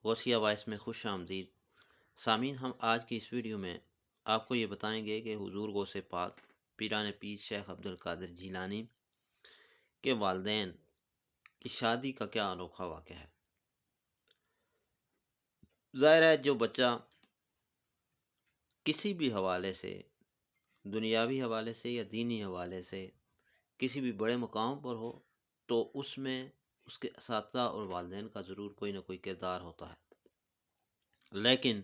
غوثیہ voice میں خوش آمدید سامعین، ہم آج کی اس ویڈیو میں آپ کو یہ بتائیں گے کہ حضور غوث پاک پیران پیر شیخ عبد القادر جیلانی کے والدین کی شادی کا کیا انوکھا واقعہ ہے۔ ظاہر ہے جو بچہ کسی بھی حوالے سے، دنیاوی حوالے سے یا دینی حوالے سے کسی بھی بڑے مقام پر ہو تو اس میں اس کے اساتذہ اور والدین کا ضرور کوئی نہ کوئی کردار ہوتا ہے، لیکن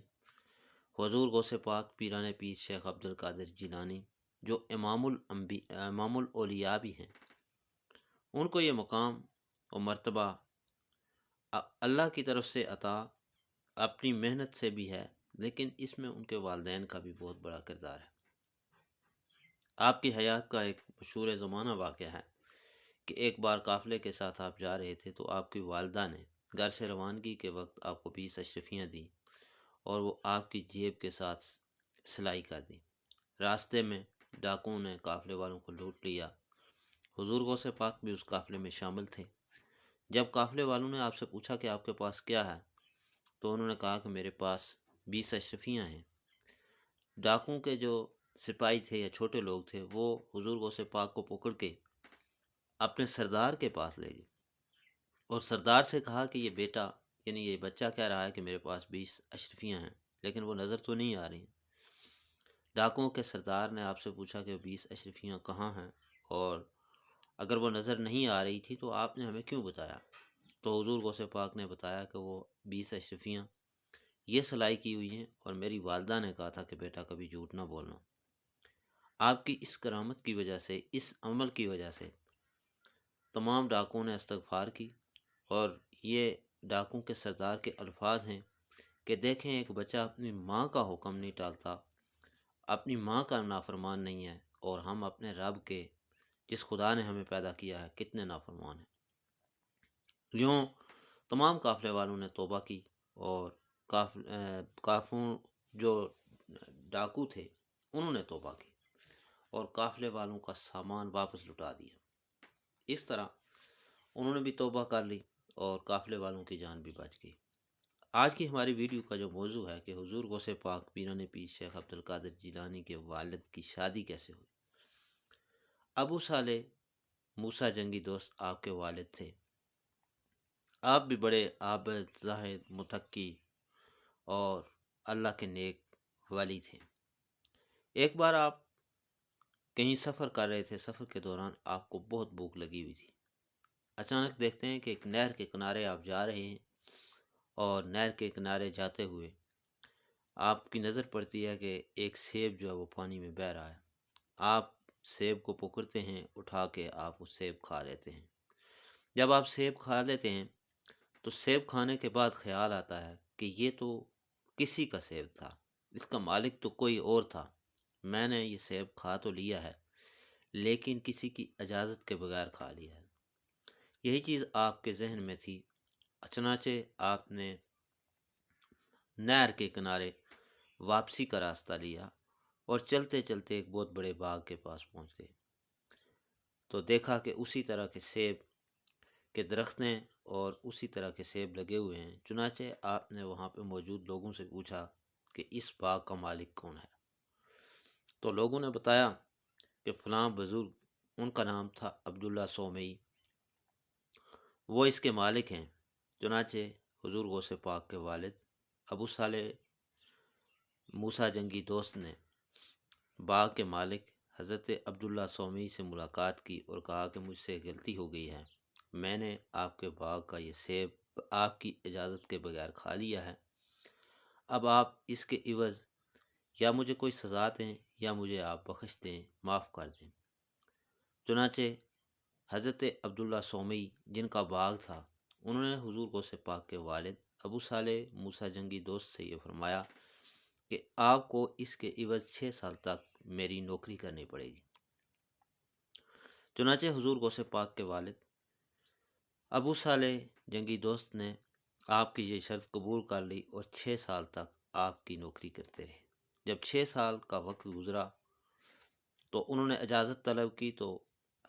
حضور غوث پاک پیران پیر شیخ عبد القادر جیلانی جو امام الاولیاء بھی ہیں، ان کو یہ مقام اور مرتبہ اللہ کی طرف سے عطا اپنی محنت سے بھی ہے، لیکن اس میں ان کے والدین کا بھی بہت بڑا کردار ہے۔ آپ کی حیات کا ایک مشہور زمانہ واقعہ ہے کہ ایک بار قافلے کے ساتھ آپ جا رہے تھے تو آپ کی والدہ نے گھر سے روانگی کے وقت آپ کو 20 اشرفیاں دیں اور وہ آپ کی جیب کے ساتھ سلائی کر دی۔ راستے میں ڈاکوؤں نے قافلے والوں کو لوٹ لیا۔ حضور غوث پاک بھی اس قافلے میں شامل تھے۔ جب قافلے والوں نے آپ سے پوچھا کہ آپ کے پاس کیا ہے تو انہوں نے کہا کہ میرے پاس 20 اشرفیاں ہیں۔ ڈاکوؤں کے جو سپاہی تھے یا چھوٹے لوگ تھے وہ حضور غوث پاک کو پکڑ کے اپنے سردار کے پاس لے گئے اور سردار سے کہا کہ یہ بیٹا یعنی یہ بچہ کہہ رہا ہے کہ میرے پاس 20 اشرفیاں ہیں، لیکن وہ نظر تو نہیں آ رہی۔ ڈاکوؤں کے سردار نے آپ سے پوچھا کہ 20 اشرفیاں کہاں ہیں، اور اگر وہ نظر نہیں آ رہی تھی تو آپ نے ہمیں کیوں بتایا؟ تو حضور غوث پاک نے بتایا کہ وہ 20 اشرفیاں یہ سلائی کی ہوئی ہیں اور میری والدہ نے کہا تھا کہ بیٹا کبھی جھوٹ نہ بولنا۔ آپ کی اس کرامت کی وجہ سے، اس عمل کی وجہ سے تمام ڈاکوؤں نے استغفار کی، اور یہ ڈاکوؤں کے سردار کے الفاظ ہیں کہ دیکھیں ایک بچہ اپنی ماں کا حکم نہیں ٹالتا، اپنی ماں کا نافرمان نہیں ہے، اور ہم اپنے رب کے، جس خدا نے ہمیں پیدا کیا ہے، کتنے نافرمان ہیں۔ یوں تمام قافلے والوں نے توبہ کی اور کافوں جو ڈاکو تھے انہوں نے توبہ کی اور قافلے والوں کا سامان واپس لٹا دیا۔ اس طرح انہوں نے بھی توبہ کر لی اور قافلے والوں کی جان بھی بچ گئی۔ آج کی ہماری ویڈیو کا جو موضوع ہے کہ حضور غوث پاک پیران پیر شیخ عبد القادر جیلانی کے والد کی شادی کیسے ہوئی۔ ابو صالح موسیٰ جنگی دوست آپ کے والد تھے۔ آپ بھی بڑے عابد، زاہد، متقی اور اللہ کے نیک ولی تھے۔ ایک بار آپ کہیں سفر کر رہے تھے، سفر کے دوران آپ کو بہت بھوک لگی ہوئی تھی۔ اچانک دیکھتے ہیں کہ ایک نہر کے کنارے آپ جا رہے ہیں، اور نہر کے کنارے جاتے ہوئے آپ کی نظر پڑتی ہے کہ ایک سیب جو ہے وہ پانی میں بہہ رہا ہے۔ آپ سیب کو پکڑتے ہیں، اٹھا کے آپ وہ سیب کھا لیتے ہیں۔ جب آپ سیب کھا لیتے ہیں تو سیب کھانے کے بعد خیال آتا ہے کہ یہ تو کسی کا سیب تھا، اس کا مالک تو کوئی اور تھا، میں نے یہ سیب کھا تو لیا ہے لیکن کسی کی اجازت کے بغیر کھا لیا ہے۔ یہی چیز آپ کے ذہن میں تھی۔ چنانچہ آپ نے نہر کے کنارے واپسی کا راستہ لیا اور چلتے چلتے ایک بہت بڑے باغ کے پاس پہنچ گئے تو دیکھا کہ اسی طرح کے سیب کے درخت ہیں اور اسی طرح کے سیب لگے ہوئے ہیں۔ چنانچہ آپ نے وہاں پہ موجود لوگوں سے پوچھا کہ اس باغ کا مالک کون ہے، تو لوگوں نے بتایا کہ فلاں بزرگ، ان کا نام تھا عبداللہ سومئی، وہ اس کے مالک ہیں۔ چنانچہ حضور غوث پاک کے والد ابو صالح موسیٰ جنگی دوست نے باغ کے مالک حضرت عبداللہ سومئی سے ملاقات کی اور کہا کہ مجھ سے غلطی ہو گئی ہے، میں نے آپ کے باغ کا یہ سیب آپ کی اجازت کے بغیر کھا لیا ہے، اب آپ اس کے عوض یا مجھے کوئی سزا دیں یا مجھے آپ بخش دیں، معاف کر دیں۔ چنانچہ حضرت عبداللہ سومئی جن کا باغ تھا، انہوں نے حضور غوث پاک کے والد ابو صالح موسیٰ جنگی دوست سے یہ فرمایا کہ آپ کو اس کے عوض 6 سال تک میری نوکری کرنی پڑے گی۔ چنانچہ حضور غوث پاک کے والد ابو صالح جنگی دوست نے آپ کی یہ شرط قبول کر لی اور 6 سال تک آپ کی نوکری کرتے رہے۔ جب 6 سال کا وقت گزرا تو انہوں نے اجازت طلب کی، تو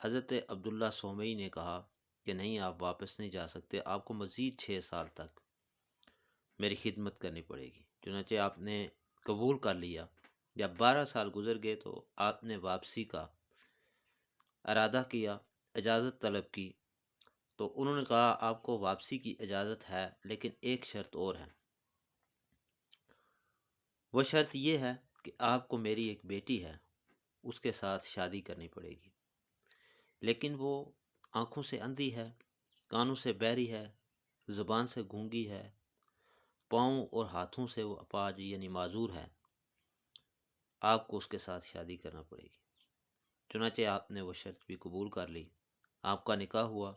حضرت عبداللہ سومئی نے کہا کہ نہیں، آپ واپس نہیں جا سکتے، آپ کو مزید 6 سال تک میری خدمت کرنی پڑے گی۔ چنانچہ آپ نے قبول کر لیا۔ جب 12 سال گزر گئے تو آپ نے واپسی کا ارادہ کیا، اجازت طلب کی، تو انہوں نے کہا آپ کو واپسی کی اجازت ہے، لیکن ایک شرط اور ہے۔ وہ شرط یہ ہے کہ آپ کو میری ایک بیٹی ہے، اس کے ساتھ شادی کرنی پڑے گی، لیکن وہ آنکھوں سے اندھی ہے، کانوں سے بہری ہے، زبان سے گونگی ہے، پاؤں اور ہاتھوں سے وہ اپاہج یعنی معذور ہے۔ آپ کو اس کے ساتھ شادی کرنا پڑے گی۔ چنانچہ آپ نے وہ شرط بھی قبول کر لی۔ آپ کا نکاح ہوا۔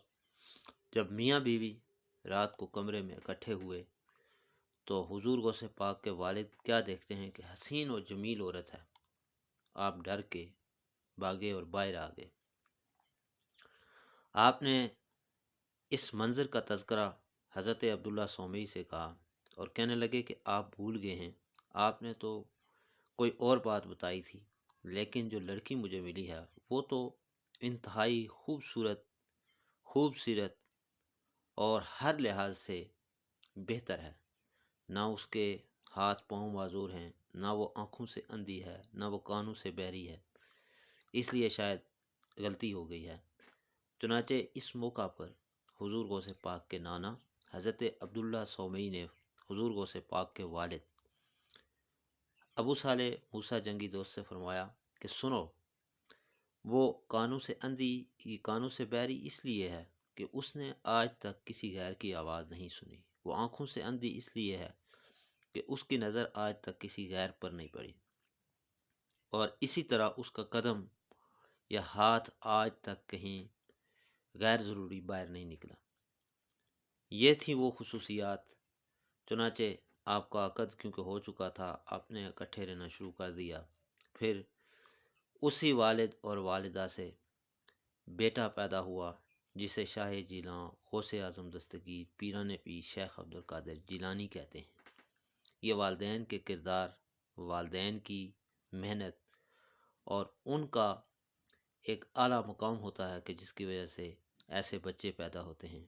جب میاں بیوی رات کو کمرے میں اکٹھے ہوئے تو حضور غوث پاک کے والد کیا دیکھتے ہیں کہ حسین و جمیل عورت ہے۔ آپ ڈر کے بھاگے اور باہر آ گئے۔ آپ نے اس منظر کا تذکرہ حضرت عبداللہ سومئی سے کہا اور کہنے لگے کہ آپ بھول گئے ہیں، آپ نے تو کوئی اور بات بتائی تھی، لیکن جو لڑکی مجھے ملی ہے وہ تو انتہائی خوبصورت اور ہر لحاظ سے بہتر ہے۔ نہ اس کے ہاتھ پاؤں معذور ہیں، نہ وہ آنکھوں سے اندھی ہے، نہ وہ کانوں سے بہری ہے، اس لیے شاید غلطی ہو گئی ہے۔ چنانچہ اس موقع پر حضور غوث پاک کے نانا حضرت عبداللہ سومئی نے حضور غوث پاک کے والد ابو صالح موسیٰ جنگی دوست سے فرمایا کہ سنو، وہ کانوں سے اندھی، کانوں سے بہری اس لیے ہے کہ اس نے آج تک کسی غیر کی آواز نہیں سنی۔ وہ آنکھوں سے اندھی اس لیے ہے کہ اس کی نظر آج تک کسی غیر پر نہیں پڑی، اور اسی طرح اس کا قدم یا ہاتھ آج تک کہیں غیر ضروری باہر نہیں نکلا۔ یہ تھی وہ خصوصیات۔ چنانچہ آپ کا عقد کیونکہ ہو چکا تھا، آپ نے اکٹھے رہنا شروع کر دیا۔ پھر اسی والد اور والدہ سے بیٹا پیدا ہوا جسے شاہ جیلاں، غوث اعظم دستگیر، پیران پیر شیخ عبدالقادر جیلانی کہتے ہیں۔ یہ والدین کے کردار، والدین کی محنت اور ان کا ایک اعلیٰ مقام ہوتا ہے کہ جس کی وجہ سے ایسے بچے پیدا ہوتے ہیں۔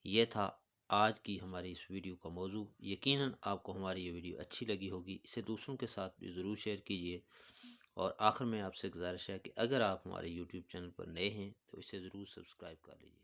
یہ تھا آج کی ہماری اس ویڈیو کا موضوع۔ یقیناً آپ کو ہماری یہ ویڈیو اچھی لگی ہوگی، اسے دوسروں کے ساتھ بھی ضرور شیئر کیجیے، اور آخر میں آپ سے گزارش ہے کہ اگر آپ ہمارے یوٹیوب چینل پر نئے ہیں تو اسے ضرور سبسکرائب کر لیجیے۔